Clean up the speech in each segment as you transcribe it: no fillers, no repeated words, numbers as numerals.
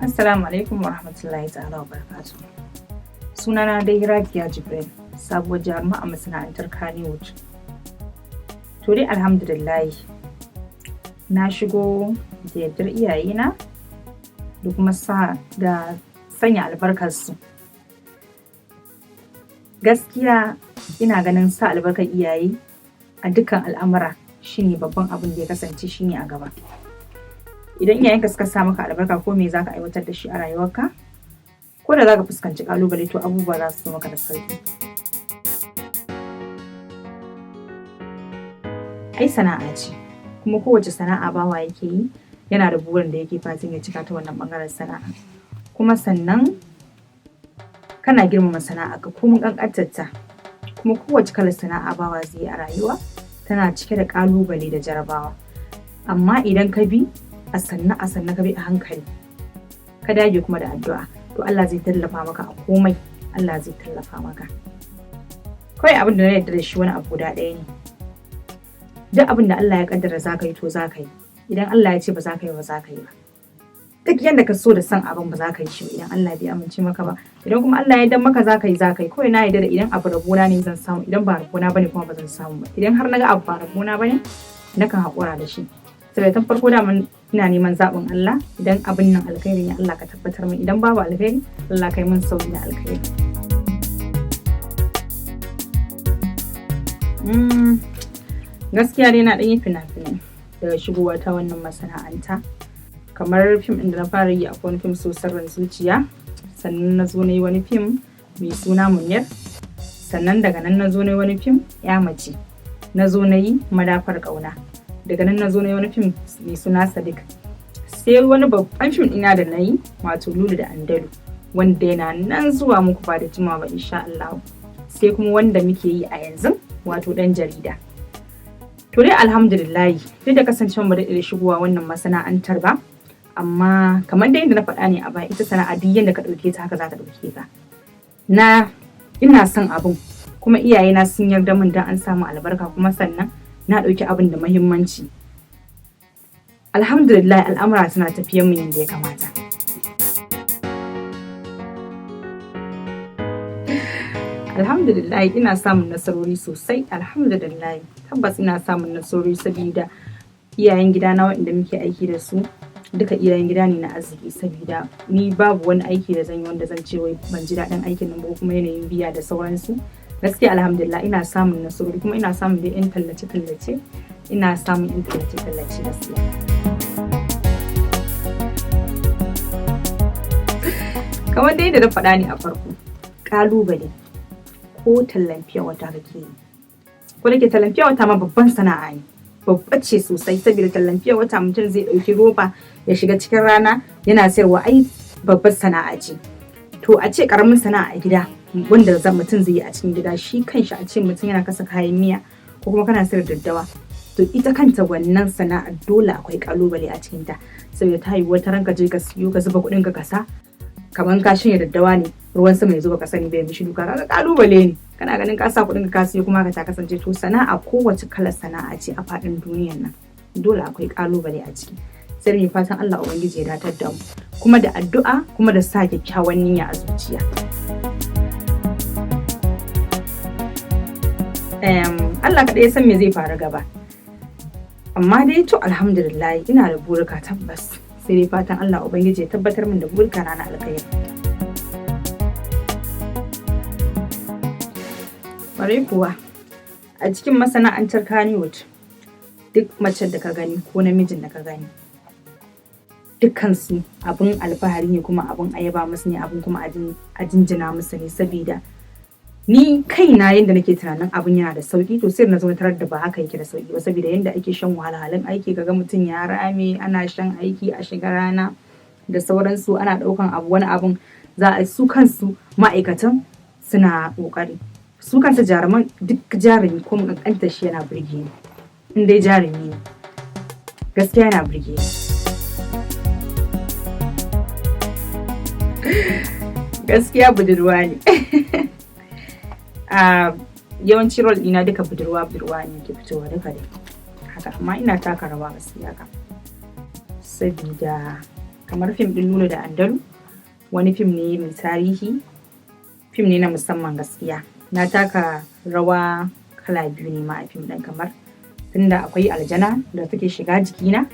Assalamu alaikum wa rahmatullahi ta'ala wa barakatuh. Sunana dai Rabi'a Jibril, sabuwar jaruma a masana'antar Kannywood. To dai alhamdulillah na shigo da yardar iyayena da kuma sanya albarkarsu. Gaskiya ina ganin sa albarkar iyaye a dukkan al'amura shine babban abin da ya kasance shine a gaba. Idan iyayenka suka sa maka albarka ko me zaka aiwatar da shi a rayuwarka, ko da zaka fuskanci kalubale to abubuwa za su zo maka da sauki. Ai sana'a ce, kuma kowace sana'a bawa yake yi yana da burin da yake fatan ya cika ta wannan bangaren sana'a. Kuma sannan kana girmama sana'a ka ko mun kankantarta. Kuma kowace kalar sana'a bawa zai yi a rayuwa tana cike da kalubale da jarabawa. Amma idan ka bi a sanna ka bi a hankali, ka dage kuma da addu'a, to Allah zai tallafa maka a komai. Allah zai tallafa maka. Kawai abin da na yarda da shi wani abu guda ɗaya ne. Duk abin da Allah ya kaddara za ka yi to za ka yi. Idan Allah ya ce ba za ka yi ba za ka yi ba. Duk yadda ka so da san abin ba za ka yi shi idan Allah bai amince maka ba. Idan kuma Allah ya dan maka za ka yi za ka yi. Kawai na yarda da idan abu rabona ne zan samu, idan ba rabona bane kuma ba zan samu ba. Idan har na ga abu ba rabona bane nakan haƙura da shi. Saboda tun farko da ina neman zaɓin Allah, idan abin nan alkhairi ne Allah ka tabbatar min, idan babu alkhairi Allah kai min sauki na alkhairi. Gaskiya dai na ɗan yi fina-finai daga shigowa ta wannan masana'anta. Kamar fim ɗin da na fara yi akwai wani fim So Sirrin Zuciya, sannan na zo na yi wani fim mai suna Munir, sannan daga nan na zo na yi wani fim Ya Mace, na zo na yi Madafar Ƙauna. Daga nan na zo na yi wani fim mai suna Sadiq. Sai wani babban fim ina da na yi wato Lulu da Andalu, wanda yana nan zuwa muku ba da jimawa ba insha Allah. Sai kuma wanda muke yi a yanzu wato Dan Jarida. To dai alhamdulillah duk da kasancewa ba da shigowa wannan masana'antar ba, amma kamar dai yadda na faɗa ne a baya, ita sana'a duk yadda ka ɗauke ta haka za ta ɗauke ka. Ina son abin kuma iyayena sun yarda min dan an samu albarka, kuma sannan na ɗauki abin da muhimmanci. Alhamdulillah al'amura suna tafiyan mu yadda ya kamata. Alhamdulillah ina samun nasarori sosai. Alhamdulillah tabbas ina samun nasarori saboda iyayen gidana waɗanda muke aiki da su duka iyayen gida ne na arziki, saboda ni babu wani aiki da zan yi wanda zan ce wai ban ji daɗin aikin nan ba kuma yanayin biya da sauransu. Gaskiya alhamdulillah ina samun nasarori, kuma ina samun dai yan tallace-tallace, gaskiya. Kamar dai da na faɗa ne a farko, ƙalubale ko tallan fiye wata kake yi. Ko da ke tallan fiye wata ma babban sana'a ne, babba ce sosai, saboda tallan fiye wata mutum zai ɗauki roba ya shiga cikin rana yana sayarwa, ai babbar sana'a ce. To a ce ƙaramin sana'a a gida wanda mutum zai yi a cikin gida, shi kanshi a ce mutum yana kasa kayan miya ko kuma kana sayar daddawa, to ita kanta wannan sana'ar dole akwai kalubale a cikin ta. Saboda ta yi wata ranka je ka siyo ka zuba kuɗin ka kasa, kamar ka shirya daddawa ne ruwan sama ya zo baka sani bai mishi duka, kaga kalubale ne. Kana ganin ka sa kuɗin ka siyo kuma ka ta kasance. To sana'a kowace kalar sana'a ce a faɗin duniyar nan dole akwai kalubale a ciki. Sai mai fatan Allah ubangiji ya datar da mu, kuma da addu'a, kuma da sa kyakkyawan niyya a zuciya. Allah kaɗai ya san me zai faru gaba, amma dai to alhamdulillah ina da burika tabbas. Sai dai fatan Allah ubangiji ya tabbatar min da burika na alkhairi. Bare kuwa a cikin masana'antar Kannywood duk macen da ka gani ko namijin da ka gani, dukkansu abin alfahari ne, kuma abin ayaba musu ne, abin kuma a jinjina musu ne. Saboda ni kaina yanda nake tunanin abin yana da sauki, to sai na zo tarar da ba haka yake da sauki ba. Saboda yanda ake shan wahalhalun aiki, kaga mutum ya rame, ana shan aiki a shiga rana da sauransu, ana daukan abu wani abun za a su kansu ma'aikatan suna kokari, su kansu jaruman, duk jarumi ko mun kankanta shi yana burge ni. In dai jarumi ne gaskiya yana burge ni. Gaskiya budurwa ne. Yawanci role ɗina duka budurwa ne ke fitowa duka dai haka, amma ina taka rawa gaskiya ka, saboda kamar fim ɗin Lulu da Andalu, wani fim ne mai tarihi, fim ne na musamman gaskiya. Na taka rawa kala biyu ne ma a fim ɗin, kamar tunda akwai aljana da take shiga jikina,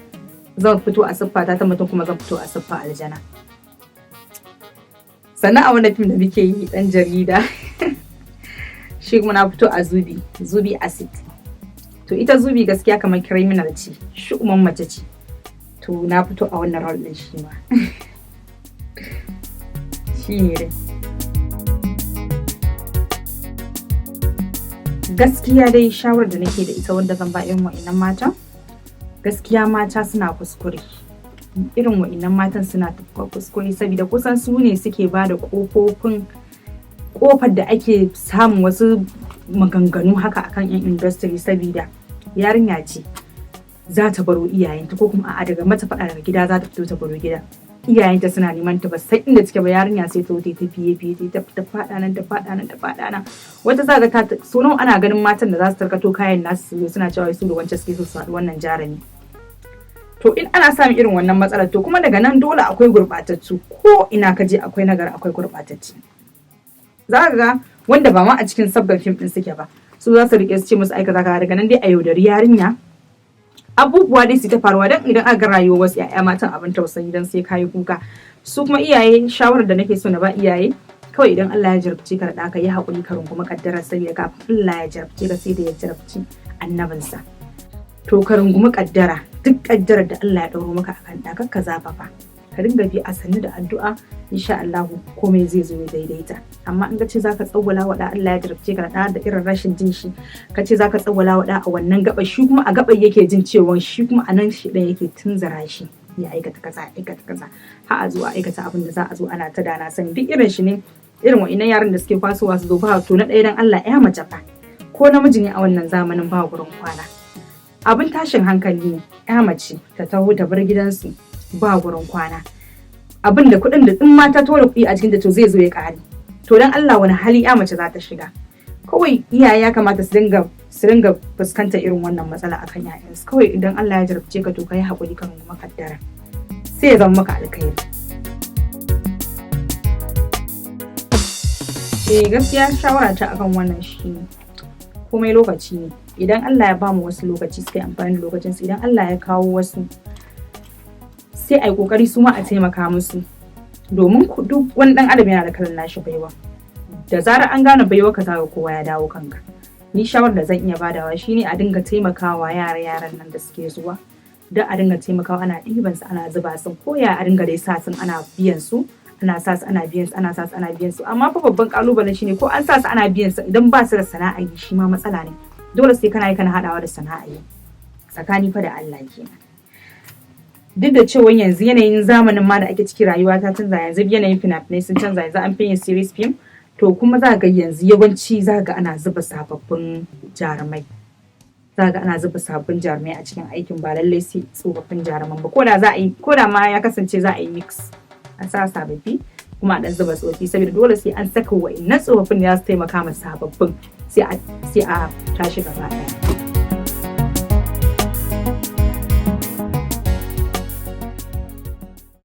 zan fito a siffata ta mutum kuma zan fito a siffa aljana. Sannan a wannan fim da muke yi ɗan jarida shi kuma na fito a Zubi Acid. To ita Zubi gaskiya kamar criminal ce, shu'uman mace ce. To na fito a wannan role ɗin shi ma. Shi ne dai. Gaskiya dai shawarar da nake da ita wanda zan ba irin wa'innan matan, gaskiya mata suna kuskure. Irin wa'innan matan suna kuskure saboda kusan su ne suke ba da kofar da ake samun wasu maganganu haka akan yan industry, saboda yarinya ce za ta baro iyayenta ko kuma a'a daga mata faɗa daga gida za ta fito ta baro gida, iyayenta suna neman ta ba sai inda take ba, yarinya sai ta wuce ta fiye ta faɗa nan ta faɗa nan ta faɗa nan. Wata za ga ta so nawa ana ganin matan da za su tarkato kayan nasu suna cewa su da wancan suke so su haɗu wannan jarumi. To in ana samun irin wannan matsalar, to kuma daga nan dole akwai gurɓatattu, ko ina ka je akwai nagari akwai gurɓatattu. Za ka ga wanda ba ma a cikin sabbin fim ɗin suke ba, su za su riƙe su ce musu aika zaka, daga nan dai a yaudari yarinya, abubuwa dai su ta faruwa. Dan idan aka rayuwa wasu 'ya'ya matan abin tausayi dan sai kayi kuka. Su kuma iyaye, shawarar da nake so na ba iyaye, kawai idan Allah ya jarabce ka da ɗa, ka yi haƙuri ka rungumi ƙaddara, saboda kafin Allah ya jarabce ka sai da ya jarabci annabinsa. To ka rungumi ƙaddara, duk ƙaddarar da Allah ya ɗauro maka akan ɗa, kar ka zafafa, ka dinga bi a sannu da addu'a, insha Allah komai zai zo ya daidaita. Amma in ka ce zaka tsawwala wa ɗa, Allah ya jarabce ka da ɗa da irin rashin jin shi, ka ce zaka tsawwala wa ɗa a wannan gaba, shi kuma a gaban yake jin cewa shi kuma a nan shi ɗan yake tunzura shi ya aikata kaza har a zo a aikata abin da za a zo ana ta dana sani. Duk irin shi ne, irin wa'innan yaran da suke kwasowa su zo ba. To na ɗaya dan Allah, ya mace fa ko namiji ne a wannan zamanin ba gurin kwana, abin tashin hankali ne ya mace ta taho ta bar gidansu ba gurin kwana. Abin da kuɗin da in mata tora kuɗi a cikin da to zai zo ya ƙare. To dan Allah wani hali ya mace za ta shiga? Kawai iyaye ya kamata su dinga fuskantar irin wannan matsala akan ƴaƴansu. Kawai idan Allah ya jarabce ka to kai haƙuri kan makaddara, sai ya zama maka alkhairi. Gaskiya shawara ta akan wannan shi ne, komai lokaci ne. Idan Allah ya bamu wasu lokaci suka yi amfani da lokacinsu, idan Allah ya kawo wasu sai a yi kokari su ma a taimaka musu, domin duk wani dan adam yana da kalan nashi baiwa. Da zarar an gane baiwa ka zaga kowa ya dawo kanka. Ni shawar da zan iya badawa shine a dinga taimakawa yaran nan da suke zuwa, da a dinga taimakawa, ana ɗiban su ana zuba su, ko ya a dinga dai sa sun ana biyan su, ana sa su ana biyan su, ana sa su ana biyan su. Amma fa babban kalubalen shine ko an sa su ana biyan su, idan ba su da sana'a yi shi ma matsala ne. Dole sai kana hadawa da sana'a yi, tsakani fa da Allah kenan. Duk da cewa yanzu yanayin zamanin ma da ake ciki, rayuwa ta canza, yanzu yanayin fina-finai sun canza, yanzu an fi yin series film. To kuma za ga yanzu yawanci za ga ana zuba sababbin jarumai, a cikin aikin, ba lallai sai tsofaffin jaruman ba. Ko da ma ya kasance za a yi mix, a sa sababbi kuma a dan zuba tsofaffi, saboda dole sai an saka wa'innan tsofaffin da za su taimaka ma sababbin, sai a tashi gaba ɗaya.